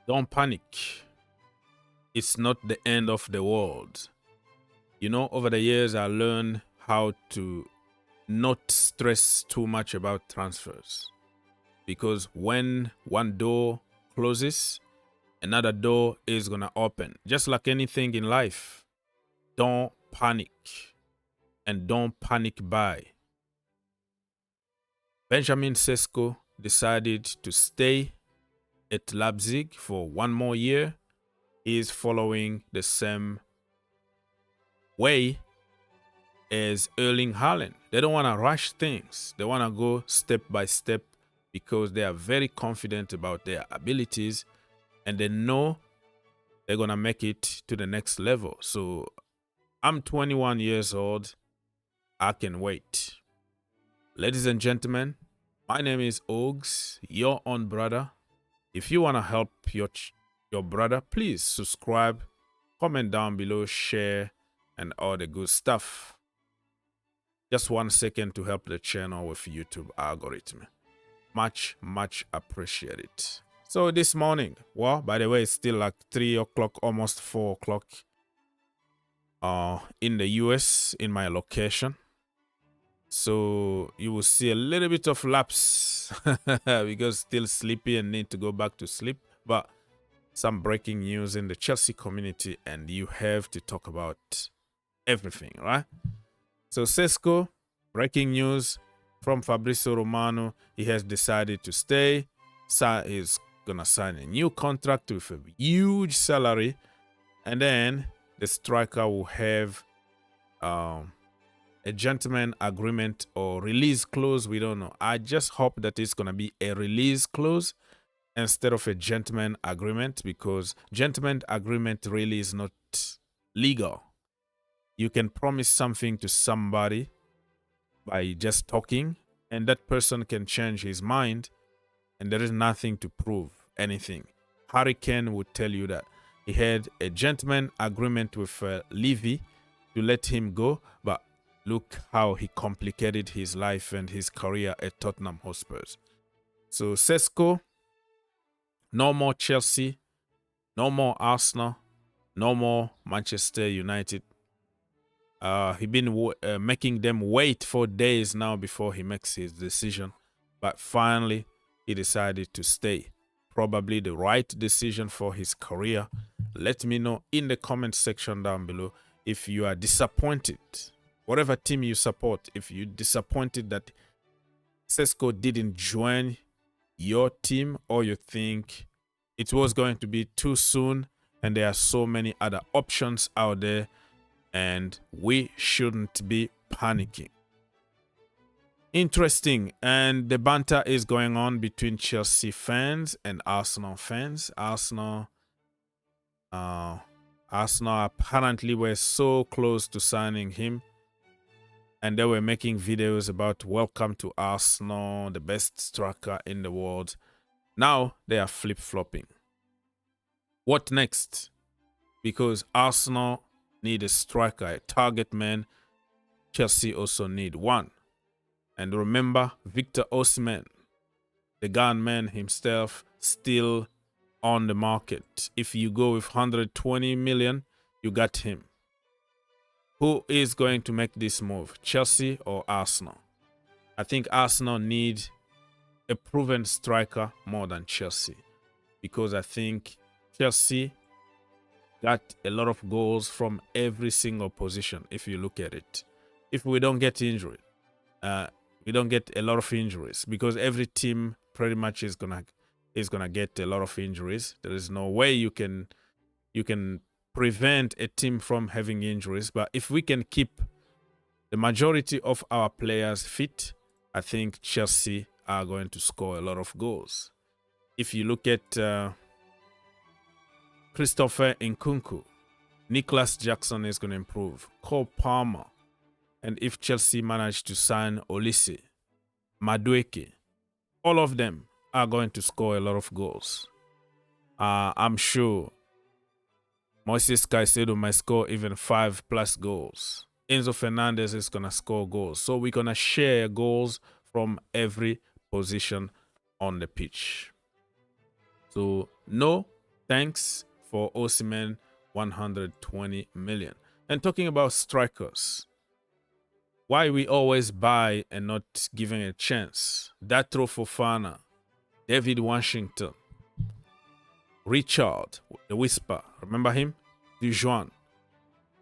Don't panic. It's not the end of the world. You know, over the years, I learned how to not stress too much about transfers. Because when one door closes, another door is going to open. Just like anything in life, don't panic and don't panic buy. Benjamin Sesko decided to stay at Leipzig for one more year. He is following the same way as Erling Haaland. They don't want to rush things. They want to go step by step because they are very confident about their abilities and they know they're going to make it to the next level. So I'm 21 years old. I can wait. Ladies and gentlemen, my name is Ogs, your own brother. If you want to help your brother, please subscribe, comment down below, share, and all the good stuff. Just 1 second to help the channel with YouTube algorithm. Much, much appreciated. So this morning, well, by the way, it's still like 3 o'clock, almost 4 o'clock in the US, in my location. So you will see a little bit of lapse because still sleepy and need to go back to sleep. But some breaking news in the Chelsea community and you have to talk about everything, right? So Sesko, breaking news from Fabrizio Romano. He has decided to stay. He's going to sign a new contract with a huge salary. And then the striker will have a gentleman agreement or release clause. We don't know. I just hope that it's going to be a release clause instead of a gentleman agreement, because gentleman agreement really is not legal. You can promise something to somebody by just talking, and that person can change his mind, and there is nothing to prove anything. Harry Kane would tell you that he had a gentleman agreement with Levy to let him go, but look how he complicated his life and his career at Tottenham Hotspurs. So Sesko, no more Chelsea, no more Arsenal, no more Manchester United. He's been making them wait for days now before he makes his decision. But finally, he decided to stay. Probably the right decision for his career. Let me know in the comment section down below if you are disappointed. Whatever team you support, if you're disappointed that Sesko didn't join your team, or you think it was going to be too soon and there are so many other options out there and we shouldn't be panicking. Interesting, and the banter is going on between Chelsea fans and Arsenal fans. Arsenal apparently were so close to signing him, and they were making videos about welcome to Arsenal, the best striker in the world. Now they are flip-flopping. What next? Because Arsenal need a striker, a target man. Chelsea also need one. And remember, Victor Osimhen, the gunman himself, still on the market. If you go with 120 million, you got him. Who is going to make this move, Chelsea or Arsenal? I think Arsenal need a proven striker more than Chelsea, because I think Chelsea got a lot of goals from every single position. If you look at it, if we don't get injured, we don't get a lot of injuries, because every team pretty much is gonna get a lot of injuries. There is no way you can prevent a team from having injuries. But if we can keep the majority of our players fit, I think Chelsea are going to score a lot of goals. If you look at Christopher Nkunku, Nicholas Jackson is going to improve, Cole Palmer, and if Chelsea manage to sign Olise, Madueke, all of them are going to score a lot of goals. I'm sure Moises Caicedo might score even 5+ goals. Enzo Fernandez is going to score goals. So we're going to share goals from every position on the pitch. So no Thanks for Osimhen, 120 million. And talking about strikers, why we always buy and not giving a chance? Datro Fofana, David Washington, Richard, the Whisper, remember him? Juan.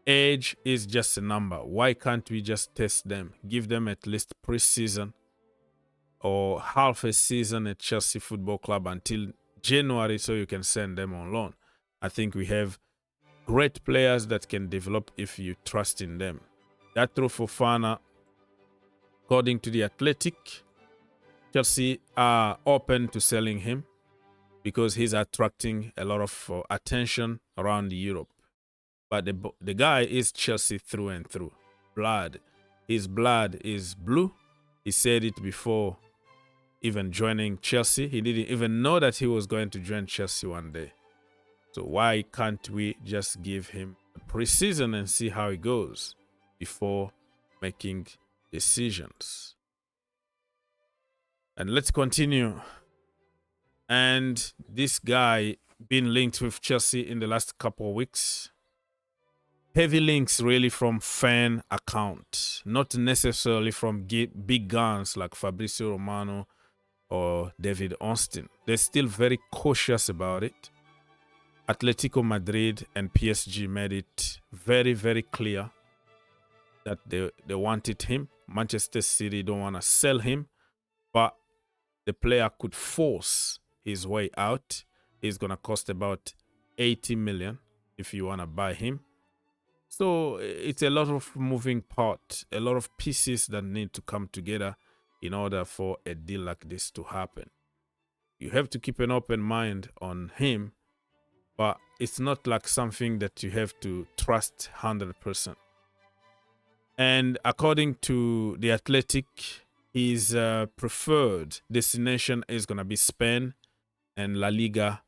Age is just a number. Why can't we just test them? Give them at least pre-season or half a season at Chelsea Football Club until January so you can send them on loan. I think we have great players that can develop if you trust in them. Datro Fofana, according to The Athletic, Chelsea are open to selling him because he's attracting a lot of attention around Europe. But the guy is Chelsea through and through. Blood. His blood is blue. He said it before even joining Chelsea. He didn't even know that he was going to join Chelsea one day. So why can't we just give him a preseason and see how it goes before making decisions? And let's continue. And this guy been linked with Chelsea in the last couple of weeks. Heavy links really from fan account, not necessarily from big guns like Fabrizio Romano or David Austin. They're still very cautious about it. Atletico Madrid and PSG made it very, very clear that they wanted him. Manchester City don't want to sell him, but the player could force his way out. He's going to cost about 80 million if you want to buy him. So it's a lot of moving parts, a lot of pieces that need to come together in order for a deal like this to happen. You have to keep an open mind on him, but it's not like something that you have to trust 100%. And according to The Athletic, his preferred destination is going to be Spain and La Liga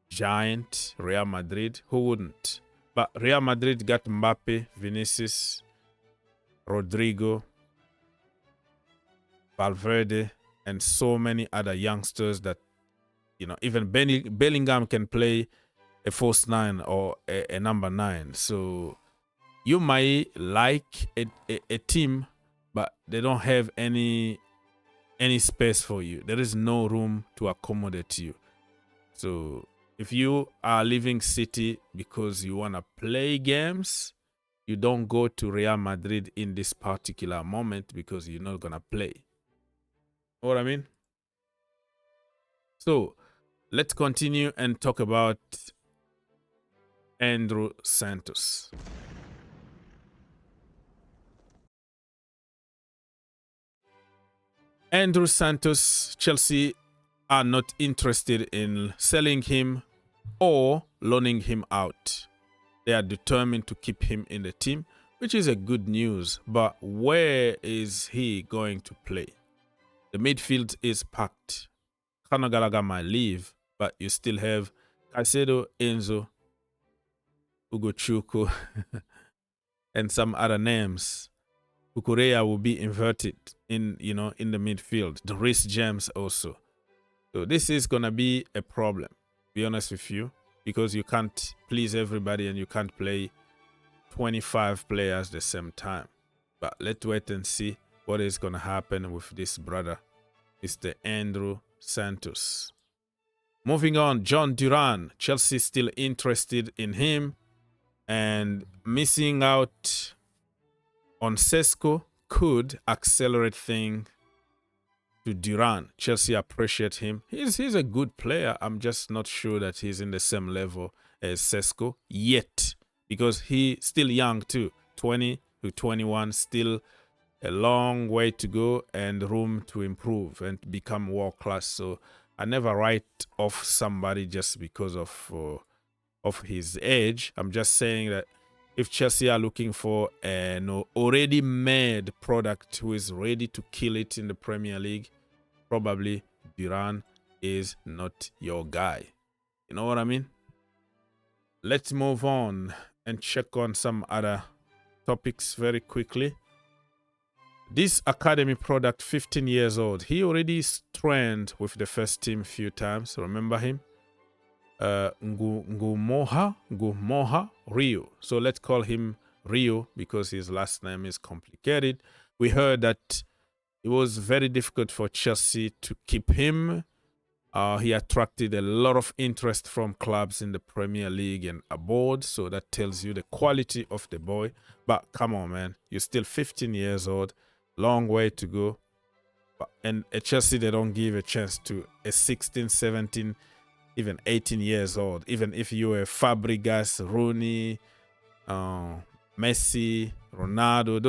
giant Real Madrid. Who wouldn't? But Real Madrid got Mbappe, Vinicius, Rodrigo, Valverde, and so many other youngsters that, you know, even Bellingham can play a false 9 or a number 9. So you might like a team, but they don't have any space for you. There is no room to accommodate you. So if you are leaving City because you want to play games, you don't go to Real Madrid in this particular moment because you're not going to play. Know what I mean? So let's continue and talk about Andrew Santos. Andrew Santos, Chelsea are not interested in selling him or loaning him out. They are determined to keep him in the team, which is a good news. But where is he going to play? The midfield is packed. Conor Gallagher might leave, but you still have Caicedo, Enzo, Ugochukwu, and some other names. Kukureya will be inverted in the midfield. The Reece James also. So this is gonna be a problem, to be honest with you, because you can't please everybody and you can't play 25 players at the same time. But let's wait and see what is gonna happen with this brother. It's the Andrew Santos. Moving on, Jhon Durán. Chelsea still interested in him, and missing out on Sesko could accelerate things to Durán. Chelsea appreciate him. He's a good player. I'm just not sure that he's in the same level as Sesko yet, because he's still young too. 20 to 21, still a long way to go and room to improve and become world class. So I never write off somebody just because of his age. I'm just saying that if Chelsea are looking for an already made product who is ready to kill it in the Premier League, probably Durán is not your guy. You know what I mean? Let's move on and check on some other topics very quickly. This academy product, 15 years old, he already trained with the first team a few times. Remember him? Ngumoha Rio. So let's call him Rio because his last name is complicated. We heard that it was very difficult for Chelsea to keep him. He attracted a lot of interest from clubs in the Premier League and abroad. So that tells you the quality of the boy. But come on, man. You're still 15 years old. Long way to go. And at Chelsea, they don't give a chance to a 16, 17, even 18 years old. Even if you were Fabregas, Rooney, Messi, Ronaldo,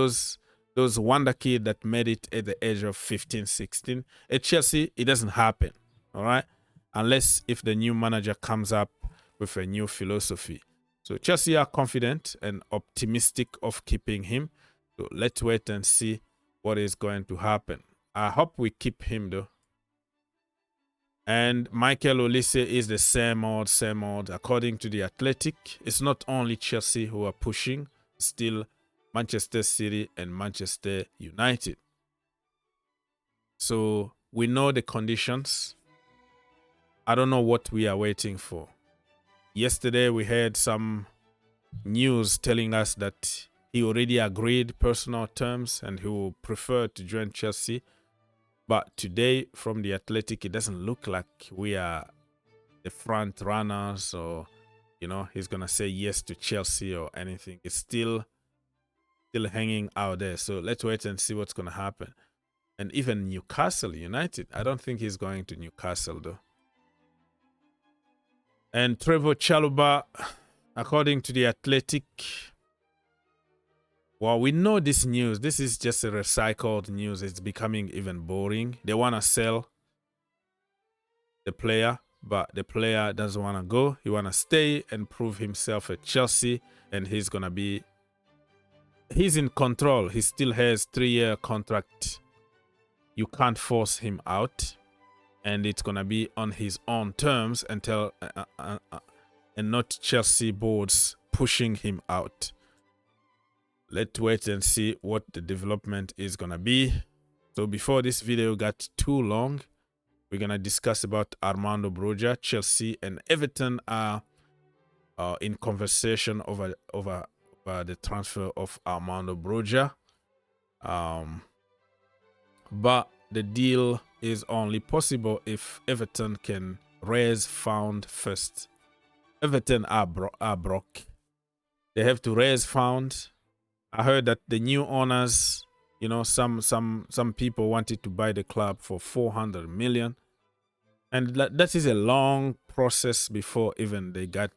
those wonder kids that made it at the age of 15, 16. At Chelsea, it doesn't happen, all right? Unless if the new manager comes up with a new philosophy. So Chelsea are confident and optimistic of keeping him. So let's wait and see what is going to happen. I hope we keep him though. And Michael Olise is the same old. According to The Athletic, it's not only Chelsea who are pushing, still Manchester City and Manchester United. So we know the conditions. I don't know what we are waiting for. Yesterday we heard some news telling us that he already agreed personal terms and he will prefer to join Chelsea. But today, from The Athletic, it doesn't look like we are the front runners or, you know, he's going to say yes to Chelsea or anything. It's still hanging out there. So let's wait and see what's going to happen. And even Newcastle United, I don't think he's going to Newcastle, though. And Trevor Chalobah, according to The Athletic, well, we know this news. This is just a recycled news. It's becoming even boring. They want to sell the player, but the player doesn't want to go. He want to stay and prove himself at Chelsea, and he's in control. He still has 3-year contract. You can't force him out, and it's going to be on his own terms until and not Chelsea boards pushing him out. Let's wait and see what the development is going to be. So before this video got too long, we're going to discuss about Armando Broja. Chelsea and Everton are in conversation over the transfer of Armando Broja. But the deal is only possible if Everton can raise fund first. Everton are broke. They have to raise funds. I heard that the new owners, you know, some people wanted to buy the club for 400 million. And that is a long process before even they got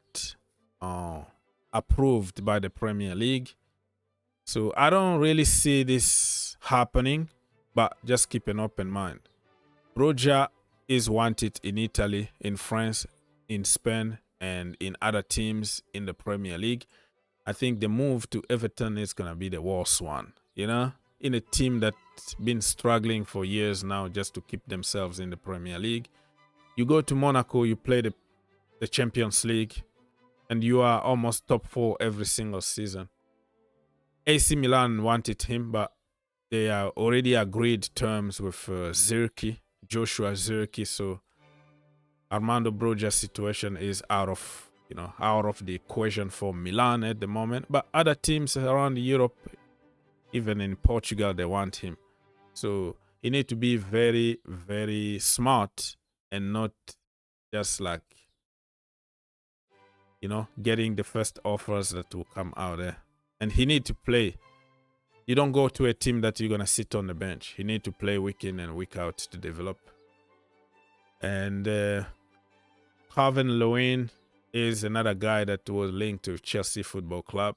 approved by the Premier League. So I don't really see this happening, but just keep an open mind. Broja is wanted in Italy, in France, in Spain, and in other teams in the Premier League. I think the move to Everton is going to be the worst one, you know, in a team that's been struggling for years now just to keep themselves in the Premier League. You go to Monaco, you play the Champions League, and you are almost top 4 every single season. AC Milan wanted him, but they are already agreed terms with Joshua Zirkzee, so Armando Broja's situation is out of the equation for Milan at the moment. But other teams around Europe, even in Portugal, they want him. So he need to be very, very smart and not just like, you know, getting the first offers that will come out there. And he need to play. You don't go to a team that you're going to sit on the bench. He need to play week in and week out to develop. And Calvert-Lewin is another guy that was linked to Chelsea Football Club.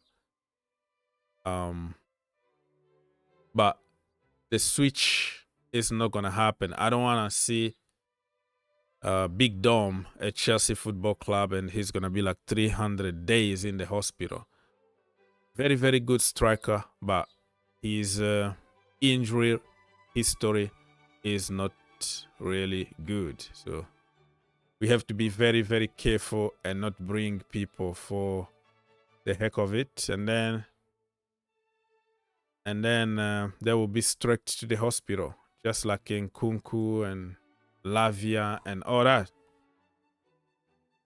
But the switch is not going to happen. I don't want to see Big Dom at Chelsea Football Club and he's going to be like 300 days in the hospital. Very, very good striker, but his injury history is not really good. So we have to be very, very careful and not bring people for the heck of it. And then they will be straight to the hospital, just like in Nkunku and Lavia and all that.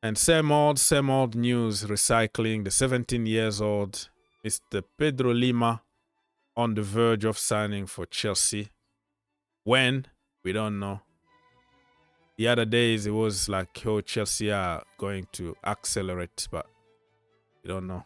And same old news recycling. The 17 years old Mr. Pedro Lima on the verge of signing for Chelsea. When? We don't know. The other days it was like, oh, Chelsea are going to accelerate, but we don't know.